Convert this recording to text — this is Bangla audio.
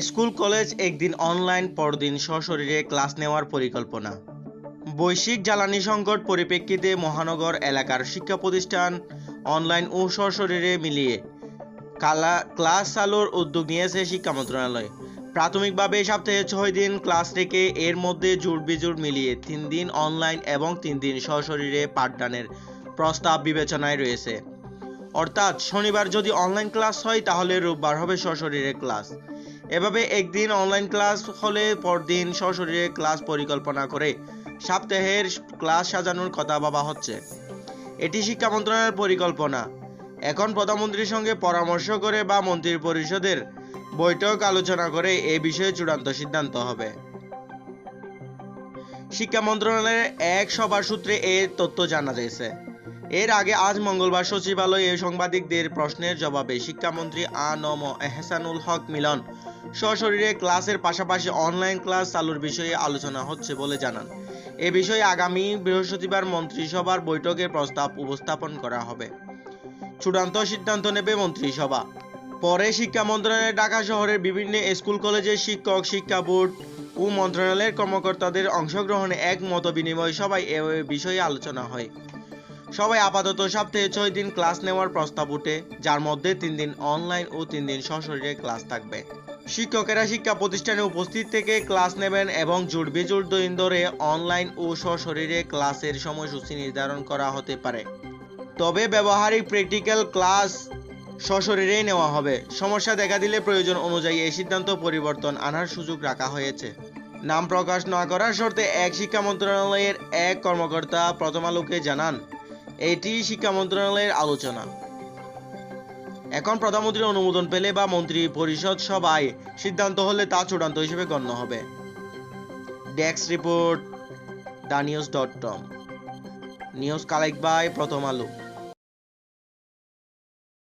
স্কুল কলেজ একদিন অনলাইন, পরদিন সশরীরে ক্লাস নেওয়ার পরিকল্পনা। বৈশ্বিক জ্বালানি সংকট পরিপ্রেক্ষিতে মহানগর এলাকার শিক্ষা প্রতিষ্ঠান অনলাইন ও সশরীরে মিলিয়ে ক্লাস চালুর উদ্যোগ নিয়েছে শিক্ষা মন্ত্রণালয়। প্রাথমিকভাবে সপ্তাহে 6 দিন ক্লাস রেখে এর মধ্যে জোড় বিজোড় মিলিয়ে 3 দিন অনলাইন এবং 3 দিন সশরীরে পাঠদানের প্রস্তাব বিবেচনায় রয়েছে। অর্থাৎ শনিবার যদি অনলাইন ক্লাস হয় তাহলে রোববার হবে সশরীরে ক্লাস। এভাবে একদিন অনলাইন ক্লাস হলে পরদিন সশরীরে ক্লাস পরিকল্পনা করে সপ্তাহের ক্লাস সাজানোর কথা ভাবা হচ্ছে। এটি শিক্ষা মন্ত্রণালয়ের পরিকল্পনা। এখন প্রধানমন্ত্রীর সঙ্গে পরামর্শ করে বা মন্ত্রিপরিষদের বৈঠক আলোচনা করে এ বিষয়ে চূড়ান্ত সিদ্ধান্ত হবে। শিক্ষা মন্ত্রণালয়ের এক সভার সূত্রে এ তথ্য জানা গেছে। এর আগে আজ মঙ্গলবার সচিবালয়ে সাংবাদিকদের প্রশ্নের জবাবে শিক্ষামন্ত্রী আ.ন.ম এহসানুল হক মিলন সশরীরে ক্লাসের পাশাপাশি অনলাইন ক্লাস চালুর বিষয়ে আলোচনা হচ্ছে বলে জানান। এ বিষয়ে আগামী বৃহস্পতিবার মন্ত্রিসভার বৈঠকে প্রস্তাব উপস্থাপন করা হবে। চূড়ান্ত সিদ্ধান্ত নেবে মন্ত্রিসভা। পরে শিক্ষা মন্ত্রণালয়ের ঢাকা শহরের বিভিন্ন স্কুল কলেজের শিক্ষক, শিক্ষা বোর্ড ও মন্ত্রণালয়ের কর্মকর্তাদের অংশগ্রহণে এক মতবিনিময় সভায় এ বিষয়ে আলোচনা হয়। সবাই আপাতত সপ্তাহে 6 দিন ক্লাস নেওয়ার প্রস্তাব ওঠে, যার মধ্যে 3 দিন অনলাইন ও 3 দিন সশরীরে ক্লাস থাকবে। শিক্ষকেরা শিক্ষা প্রতিষ্ঠানে উপস্থিত থেকে ক্লাস নেবেন এবং জোড় বেজোড় দিন ধরে অনলাইন ও সশরীরে ক্লাসের সময়সূচি নির্ধারণ করা হতে পারে। তবে ব্যবহারিক প্র্যাকটিক্যাল ক্লাস সশরীরেই নেওয়া হবে। সমস্যা দেখা দিলে প্রয়োজন অনুযায়ী এই সিদ্ধান্ত পরিবর্তন আনার সুযোগ রাখা হয়েছে। নাম প্রকাশ না করার শর্তে এক শিক্ষা মন্ত্রণালয়ের এক কর্মকর্তা প্রথম আলোকে জানান, এটি শিক্ষা মন্ত্রণালয়ের আলোচনা। এখন প্রধানমন্ত্রীর অনুমোদন পেলে বা মন্ত্রী পরিষদ সভায় সিদ্ধান্ত হলে তা চূড়ান্ত হিসেবে গণ্য হবে। Desk report, danews.com, news collect by Prothom আলো।